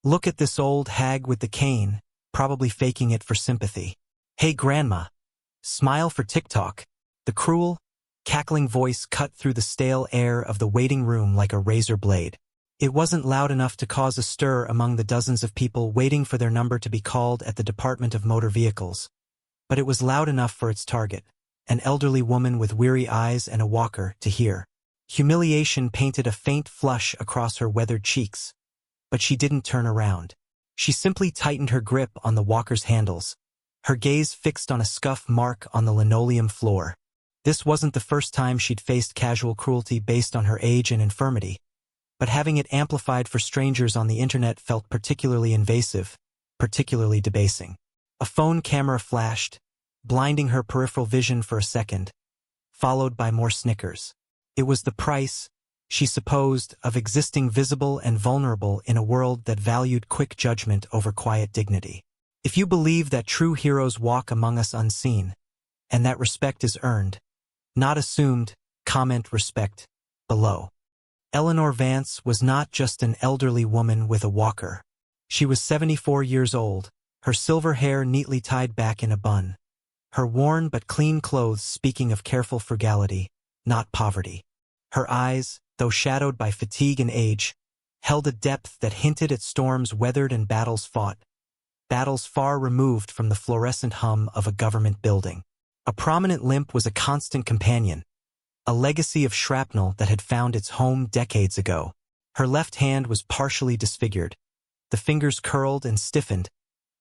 Look at this old hag with the cane, probably faking it for sympathy. Hey grandma. Smile for TikTok. The cruel, cackling voice cut through the stale air of the waiting room like a razor blade. It wasn't loud enough to cause a stir among the dozens of people waiting for their number to be called at the Department of Motor Vehicles. But it was loud enough for its target, an elderly woman with weary eyes and a walker, to hear. Humiliation painted a faint flush across her weathered cheeks. But she didn't turn around. She simply tightened her grip on the walker's handles, her gaze fixed on a scuff mark on the linoleum floor. This wasn't the first time she'd faced casual cruelty based on her age and infirmity, but having it amplified for strangers on the internet felt particularly invasive, particularly debasing. A phone camera flashed, blinding her peripheral vision for a second, followed by more snickers. It was the price, she supposed, of existing visible and vulnerable in a world that valued quick judgment over quiet dignity. If you believe that true heroes walk among us unseen, and that respect is earned, not assumed, comment respect below. Eleanor Vance was not just an elderly woman with a walker. She was 74 years old, her silver hair neatly tied back in a bun. Her worn but clean clothes speaking of careful frugality, not poverty. Her eyes, though shadowed by fatigue and age, held a depth that hinted at storms weathered and battles fought, battles far removed from the fluorescent hum of a government building. A prominent limp was a constant companion, a legacy of shrapnel that had found its home decades ago. Her left hand was partially disfigured, the fingers curled and stiffened,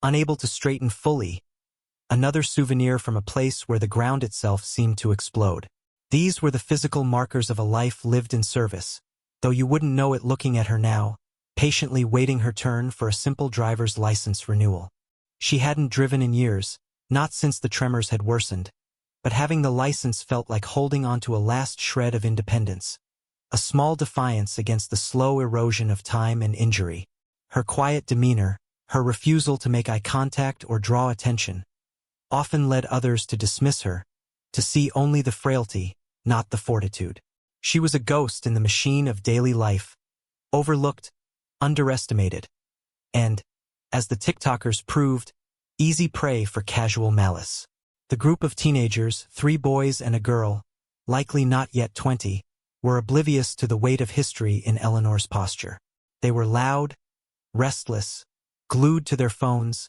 unable to straighten fully, another souvenir from a place where the ground itself seemed to explode. These were the physical markers of a life lived in service, though you wouldn't know it looking at her now, patiently waiting her turn for a simple driver's license renewal. She hadn't driven in years, not since the tremors had worsened, but having the license felt like holding onto a last shred of independence, a small defiance against the slow erosion of time and injury. Her quiet demeanor, her refusal to make eye contact or draw attention, often led others to dismiss her, to see only the frailty, not the fortitude. She was a ghost in the machine of daily life, overlooked, underestimated, and, as the TikTokers proved, easy prey for casual malice. The group of teenagers, 3 boys and a girl, likely not yet 20, were oblivious to the weight of history in Eleanor's posture. They were loud, restless, glued to their phones,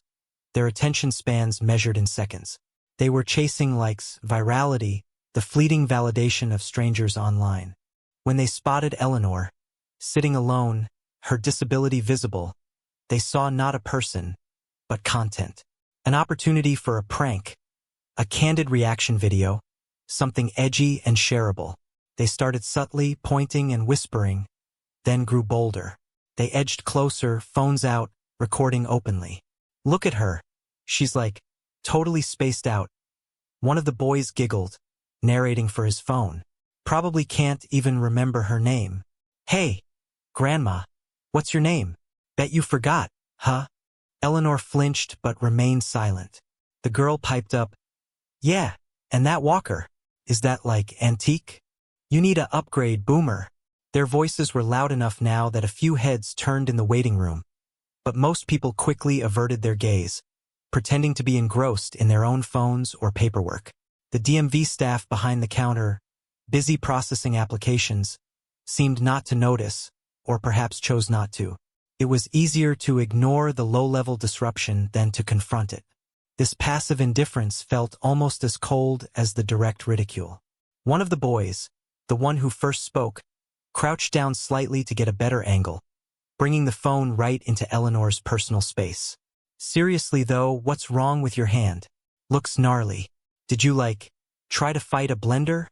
their attention spans measured in seconds. They were chasing likes, virality, the fleeting validation of strangers online. When they spotted Eleanor, sitting alone, her disability visible, they saw not a person, but content. An opportunity for a prank, a candid reaction video, something edgy and shareable. They started subtly, pointing and whispering, then grew bolder. They edged closer, phones out, recording openly. Look at her. She's like, totally spaced out. One of the boys giggled, narrating for his phone. Probably can't even remember her name. Hey, Grandma, what's your name? Bet you forgot, huh? Eleanor flinched but remained silent. The girl piped up, yeah, and that walker, is that like antique? You need a upgrade, boomer. Their voices were loud enough now that a few heads turned in the waiting room, but most people quickly averted their gaze, pretending to be engrossed in their own phones or paperwork. The DMV staff behind the counter, busy processing applications, seemed not to notice, or perhaps chose not to. It was easier to ignore the low-level disruption than to confront it. This passive indifference felt almost as cold as the direct ridicule. One of the boys, the one who first spoke, crouched down slightly to get a better angle, bringing the phone right into Eleanor's personal space. Seriously though, what's wrong with your hand? Looks gnarly. Did you, try to fight a blender?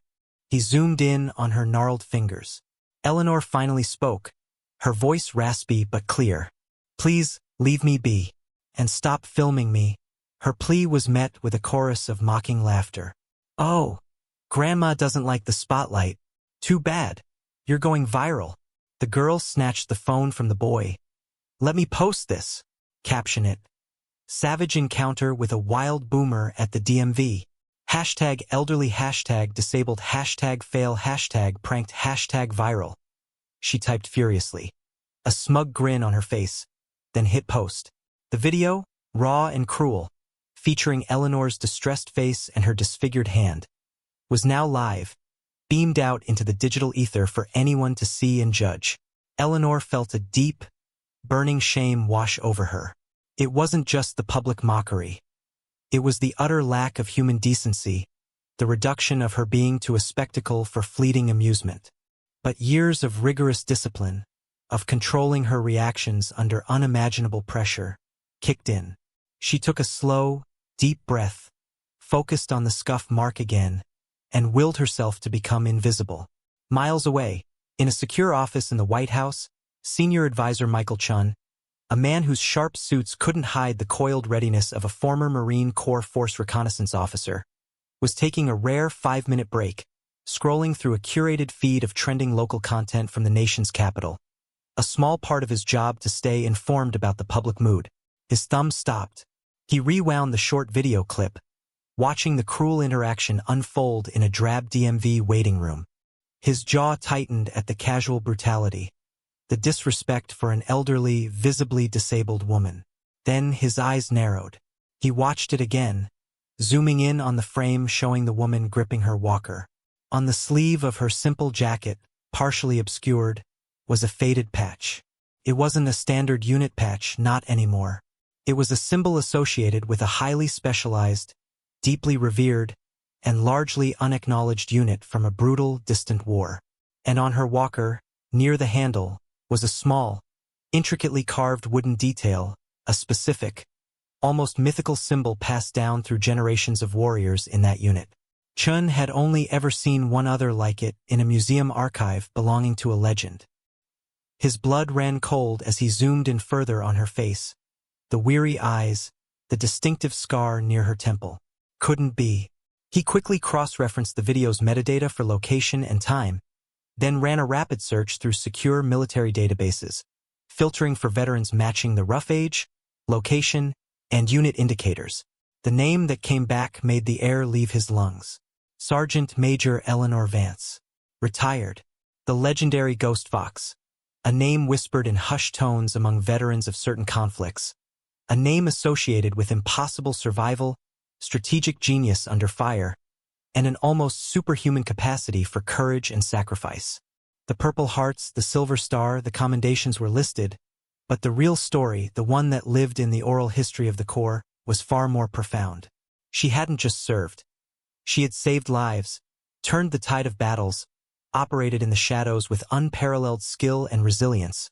He zoomed in on her gnarled fingers. Eleanor finally spoke, her voice raspy but clear. Please, leave me be. And stop filming me. Her plea was met with a chorus of mocking laughter. Oh, Grandma doesn't like the spotlight. Too bad. You're going viral. The girl snatched the phone from the boy. Let me post this. Caption it. Savage encounter with a wild boomer at the DMV. Hashtag elderly, hashtag disabled, hashtag fail, hashtag pranked, hashtag viral. She typed furiously, a smug grin on her face, then hit post. The video, raw and cruel, featuring Eleanor's distressed face and her disfigured hand, was now live, beamed out into the digital ether for anyone to see and judge. Eleanor felt a deep, burning shame wash over her. It wasn't just the public mockery. It was the utter lack of human decency, the reduction of her being to a spectacle for fleeting amusement. But years of rigorous discipline, of controlling her reactions under unimaginable pressure, kicked in. She took a slow, deep breath, focused on the scuff mark again, and willed herself to become invisible. Miles away, in a secure office in the White House, senior advisor Michael Chun, a man whose sharp suits couldn't hide the coiled readiness of a former Marine Corps Force reconnaissance officer, was taking a rare 5-minute break, scrolling through a curated feed of trending local content from the nation's capital. A small part of his job to stay informed about the public mood. His thumb stopped. He rewound the short video clip, watching the cruel interaction unfold in a drab DMV waiting room. His jaw tightened at the casual brutality, the disrespect for an elderly, visibly disabled woman. Then his eyes narrowed. He watched it again, zooming in on the frame showing the woman gripping her walker. On the sleeve of her simple jacket, partially obscured, was a faded patch. It wasn't a standard unit patch, not anymore. It was a symbol associated with a highly specialized, deeply revered, and largely unacknowledged unit from a brutal, distant war. And on her walker, near the handle, was a small, intricately carved wooden detail, a specific, almost mythical symbol passed down through generations of warriors in that unit. Chun had only ever seen one other like it in a museum archive belonging to a legend. His blood ran cold as he zoomed in further on her face. The weary eyes, the distinctive scar near her temple. Couldn't be. He quickly cross-referenced the video's metadata for location and time, then ran a rapid search through secure military databases, filtering for veterans matching the rough age, location, and unit indicators. The name that came back made the air leave his lungs. Sergeant Major Eleanor Vance. Retired. The legendary Ghost Fox. A name whispered in hushed tones among veterans of certain conflicts. A name associated with impossible survival, strategic genius under fire, and an almost superhuman capacity for courage and sacrifice. The Purple Hearts, the Silver Star, the commendations were listed, but the real story, the one that lived in the oral history of the Corps, was far more profound. She hadn't just served. She had saved lives, turned the tide of battles, operated in the shadows with unparalleled skill and resilience,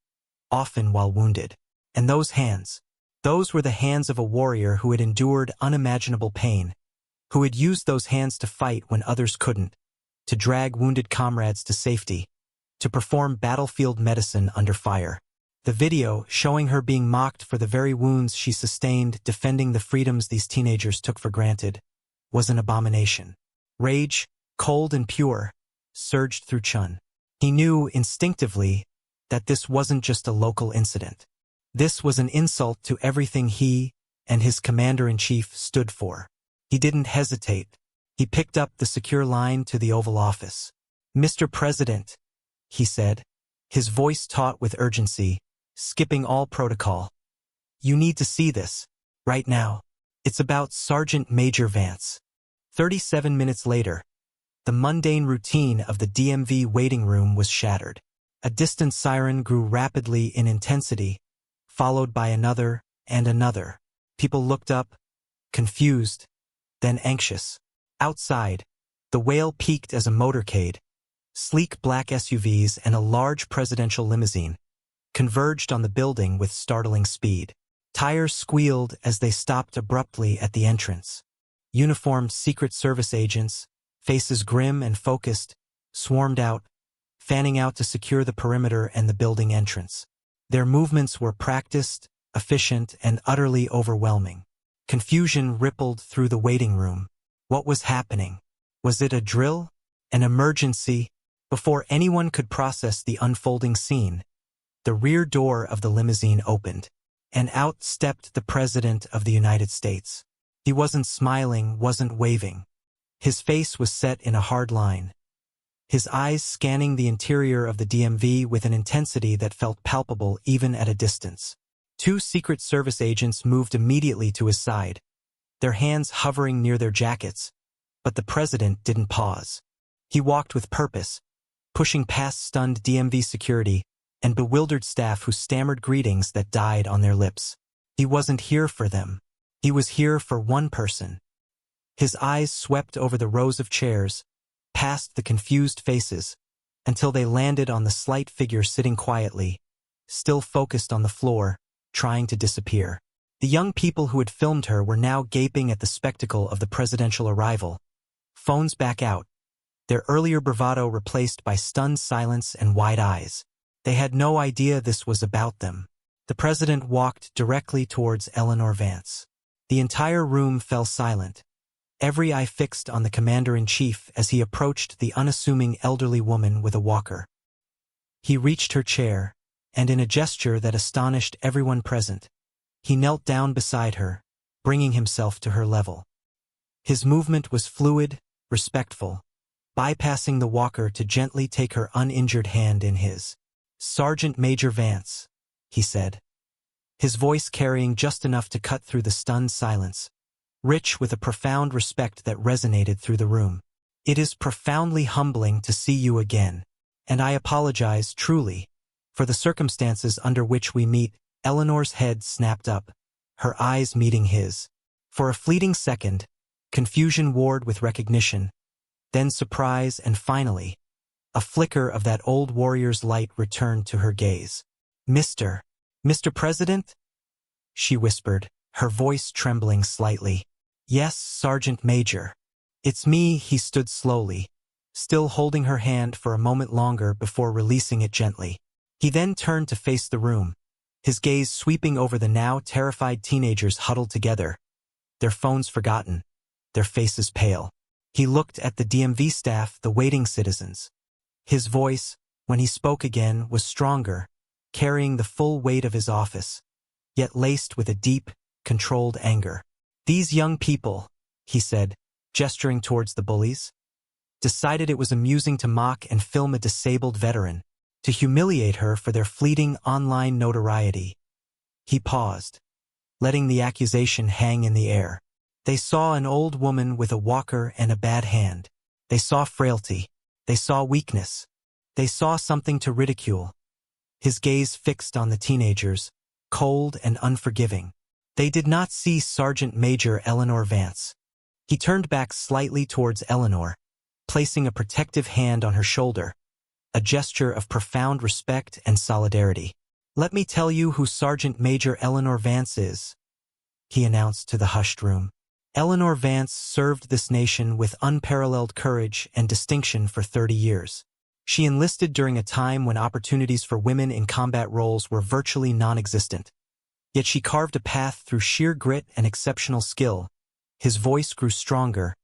often while wounded. And those hands, those were the hands of a warrior who had endured unimaginable pain, who had used those hands to fight when others couldn't, to drag wounded comrades to safety, to perform battlefield medicine under fire. The video, showing her being mocked for the very wounds she sustained defending the freedoms these teenagers took for granted, was an abomination. Rage, cold and pure, surged through Chun. He knew instinctively that this wasn't just a local incident. This was an insult to everything he and his commander-in-chief stood for. He didn't hesitate. He picked up the secure line to the Oval Office. "Mr. President," he said, his voice taut with urgency, skipping all protocol. "You need to see this, right now. It's about Sergeant Major Vance." 37 minutes later, the mundane routine of the DMV waiting room was shattered. A distant siren grew rapidly in intensity, followed by another and another. People looked up, confused, then anxious. Outside, the Whale peaked as a motorcade. Sleek black SUVs and a large presidential limousine converged on the building with startling speed. Tires squealed as they stopped abruptly at the entrance. Uniformed Secret Service agents, faces grim and focused, swarmed out, fanning out to secure the perimeter and the building entrance. Their movements were practiced, efficient, and utterly overwhelming. Confusion rippled through the waiting room. What was happening? Was it a drill? An emergency? Before anyone could process the unfolding scene, the rear door of the limousine opened, and out stepped the President of the United States. He wasn't smiling, wasn't waving. His face was set in a hard line, his eyes scanning the interior of the DMV with an intensity that felt palpable even at a distance. Two Secret Service agents moved immediately to his side, their hands hovering near their jackets, but the president didn't pause. He walked with purpose, pushing past stunned DMV security and bewildered staff who stammered greetings that died on their lips. He wasn't here for them. He was here for one person. His eyes swept over the rows of chairs, past the confused faces, until they landed on the slight figure sitting quietly, still focused on the floor, trying to disappear. The young people who had filmed her were now gaping at the spectacle of the presidential arrival. Phones back out, their earlier bravado replaced by stunned silence and wide eyes. They had no idea this was about them. The president walked directly towards Eleanor Vance. The entire room fell silent, every eye fixed on the commander-in-chief as he approached the unassuming elderly woman with a walker. He reached her chair, and in a gesture that astonished everyone present, he knelt down beside her, bringing himself to her level. His movement was fluid, respectful, bypassing the walker to gently take her uninjured hand in his. "Sergeant Major Vance," he said, his voice carrying just enough to cut through the stunned silence, rich with a profound respect that resonated through the room. "It is profoundly humbling to see you again, and I apologize, truly, for the circumstances under which we meet." Eleanor's head snapped up, her eyes meeting his. For a fleeting second, confusion warred with recognition, then surprise, and finally, a flicker of that old warrior's light returned to her gaze. Mr. President?" she whispered, her voice trembling slightly. "Yes, Sergeant Major. It's me." He stood slowly, still holding her hand for a moment longer before releasing it gently. He then turned to face the room, his gaze sweeping over the now terrified teenagers huddled together, their phones forgotten, their faces pale. He looked at the DMV staff, the waiting citizens. His voice, when he spoke again, was stronger, carrying the full weight of his office, yet laced with a deep, controlled anger. "These young people," he said, gesturing towards the bullies, "decided it was amusing to mock and film a disabled veteran, to humiliate her for their fleeting online notoriety." He paused, letting the accusation hang in the air. They saw an old woman with a walker and a bad hand. They saw frailty. They saw weakness. They saw something to ridicule. His gaze fixed on the teenagers, cold and unforgiving. They did not see Sergeant Major Eleanor Vance. He turned back slightly towards Eleanor, placing a protective hand on her shoulder, a gesture of profound respect and solidarity. "Let me tell you who Sergeant Major Eleanor Vance is," he announced to the hushed room. Eleanor Vance served this nation with unparalleled courage and distinction for 30 years. She enlisted during a time when opportunities for women in combat roles were virtually non-existent. Yet she carved a path through sheer grit and exceptional skill. His voice grew stronger,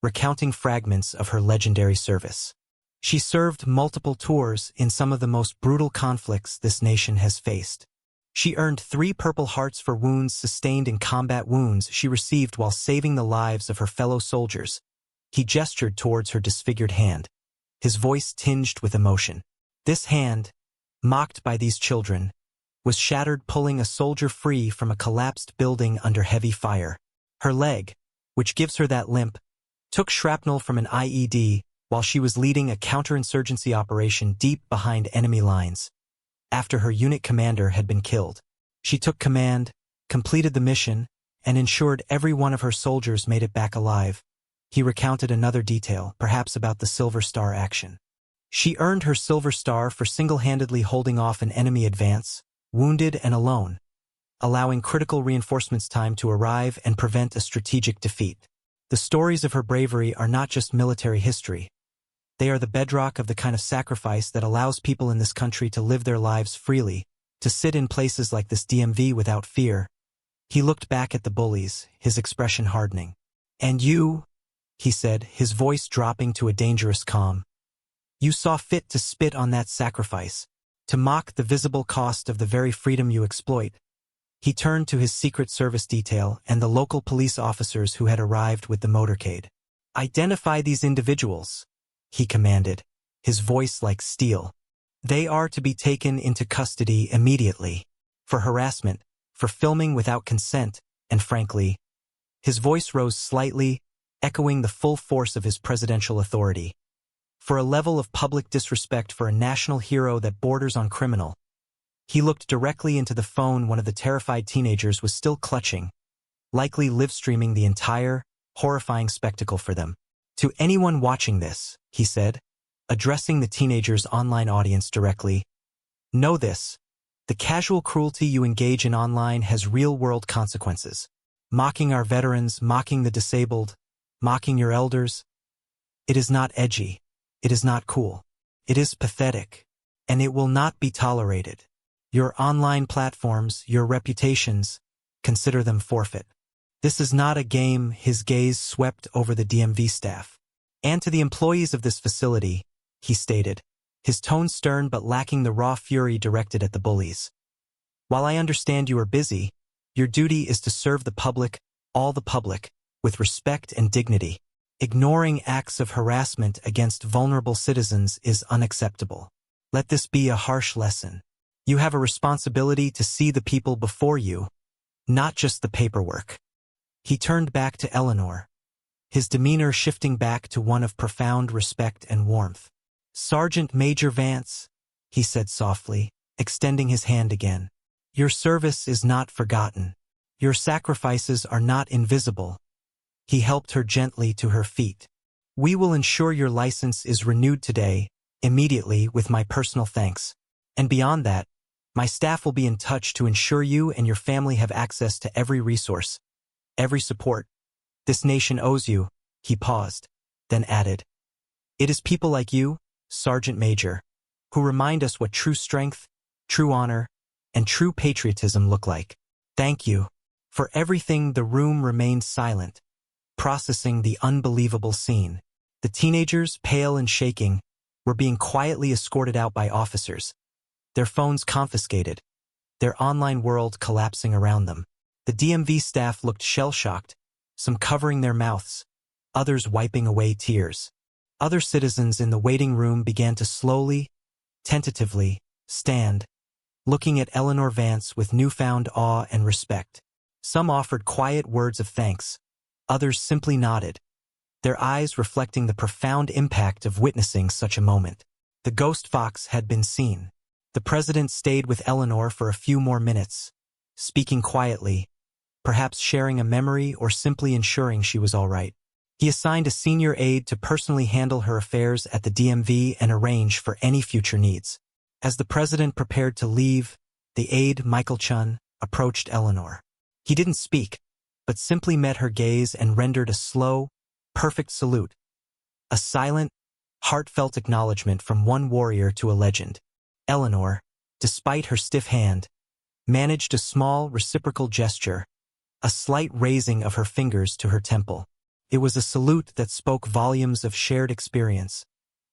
recounting fragments of her legendary service. She served multiple tours in some of the most brutal conflicts this nation has faced. She earned 3 Purple Hearts for wounds sustained in combat wounds she received while saving the lives of her fellow soldiers. He gestured towards her disfigured hand, his voice tinged with emotion. This hand, mocked by these children, was shattered pulling a soldier free from a collapsed building under heavy fire. Her leg, which gives her that limp, took shrapnel from an IED while she was leading a counterinsurgency operation deep behind enemy lines. After her unit commander had been killed, she took command, completed the mission, and ensured every one of her soldiers made it back alive. He recounted another detail, perhaps about the Silver Star action. She earned her Silver Star for single-handedly holding off an enemy advance, wounded and alone, allowing critical reinforcements time to arrive and prevent a strategic defeat. The stories of her bravery are not just military history. They are the bedrock of the kind of sacrifice that allows people in this country to live their lives freely, to sit in places like this DMV without fear. He looked back at the bullies, his expression hardening. "And you," he said, his voice dropping to a dangerous calm, "you saw fit to spit on that sacrifice, to mock the visible cost of the very freedom you exploit." He turned to his Secret Service detail and the local police officers who had arrived with the motorcade. "Identify these individuals," he commanded, his voice like steel. "They are to be taken into custody immediately. For harassment, for filming without consent, and frankly, his voice rose slightly, echoing the full force of his presidential authority. For a level of public disrespect for a national hero that borders on criminal. He looked directly into the phone one of the terrified teenagers was still clutching, likely live-streaming the entire, horrifying spectacle for them. To anyone watching this, he said, addressing the teenager's online audience directly, know this. The casual cruelty you engage in online has real-world consequences. Mocking our veterans, mocking the disabled, mocking your elders. It is not edgy. It is not cool. It is pathetic. And it will not be tolerated. Your online platforms, your reputations, consider them forfeit. This is not a game. His gaze swept over the DMV staff. And to the employees of this facility, he stated, his tone stern but lacking the raw fury directed at the bullies. While I understand you are busy, your duty is to serve the public, all the public, with respect and dignity. Ignoring acts of harassment against vulnerable citizens is unacceptable. Let this be a harsh lesson. You have a responsibility to see the people before you, not just the paperwork. He turned back to Eleanor, his demeanor shifting back to one of profound respect and warmth. Sergeant Major Vance, he said softly, extending his hand again. Your service is not forgotten. Your sacrifices are not invisible. He helped her gently to her feet. We will ensure your license is renewed today, immediately, with my personal thanks. And beyond that, my staff will be in touch to ensure you and your family have access to every resource, every support. This nation owes you, he paused, then added. It is people like you, Sergeant Major, who remind us what true strength, true honor, and true patriotism look like. Thank you. For everything. The room remained silent, processing the unbelievable scene. The teenagers, pale and shaking, were being quietly escorted out by officers, their phones confiscated, their online world collapsing around them. The DMV staff looked shell-shocked, some covering their mouths, others wiping away tears. Other citizens in the waiting room began to slowly, tentatively, stand, looking at Eleanor Vance with newfound awe and respect. Some offered quiet words of thanks, others simply nodded, their eyes reflecting the profound impact of witnessing such a moment. The ghost fox had been seen. The president stayed with Eleanor for a few more minutes, speaking quietly, perhaps sharing a memory or simply ensuring she was all right. He assigned a senior aide to personally handle her affairs at the DMV and arrange for any future needs. As the president prepared to leave, the aide, Michael Chun, approached Eleanor. He didn't speak, but simply met her gaze and rendered a slow, perfect salute. A silent, heartfelt acknowledgement from one warrior to a legend. Eleanor, despite her stiff hand, managed a small, reciprocal gesture, a slight raising of her fingers to her temple. It was a salute that spoke volumes of shared experience,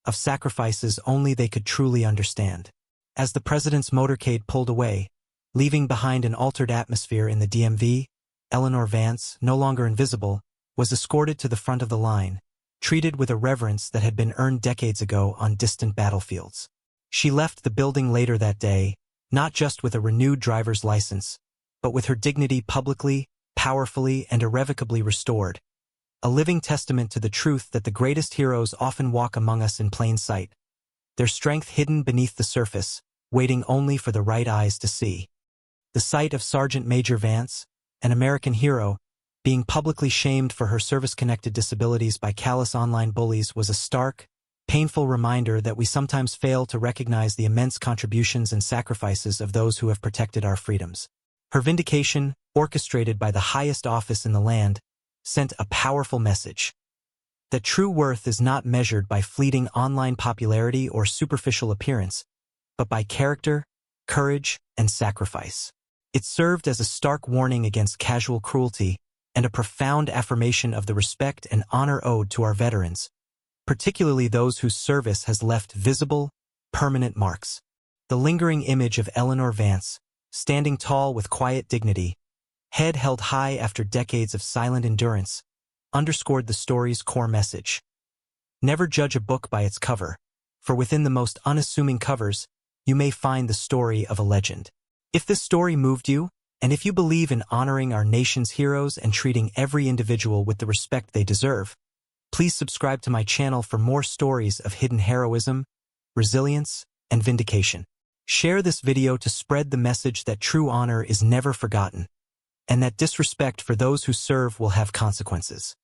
of sacrifices only they could truly understand. As the president's motorcade pulled away, leaving behind an altered atmosphere in the DMV, Eleanor Vance, no longer invisible, was escorted to the front of the line, treated with a reverence that had been earned decades ago on distant battlefields. She left the building later that day, not just with a renewed driver's license, but with her dignity publicly, powerfully, and irrevocably restored. A living testament to the truth that the greatest heroes often walk among us in plain sight, their strength hidden beneath the surface, waiting only for the right eyes to see. The sight of Sergeant Major Vance, an American hero, being publicly shamed for her service-connected disabilities by callous online bullies was a stark, painful reminder that we sometimes fail to recognize the immense contributions and sacrifices of those who have protected our freedoms. Her vindication, orchestrated by the highest office in the land, sent a powerful message. That true worth is not measured by fleeting online popularity or superficial appearance, but by character, courage, and sacrifice. It served as a stark warning against casual cruelty and a profound affirmation of the respect and honor owed to our veterans, particularly those whose service has left visible, permanent marks. The lingering image of Eleanor Vance, standing tall with quiet dignity, head held high after decades of silent endurance, underscored the story's core message. Never judge a book by its cover, for within the most unassuming covers, you may find the story of a legend. If this story moved you, And if you believe in honoring our nation's heroes and treating every individual with the respect they deserve, please subscribe to my channel for more stories of hidden heroism, resilience, and vindication. Share this video to spread the message that true honor is never forgotten, and that disrespect for those who serve will have consequences.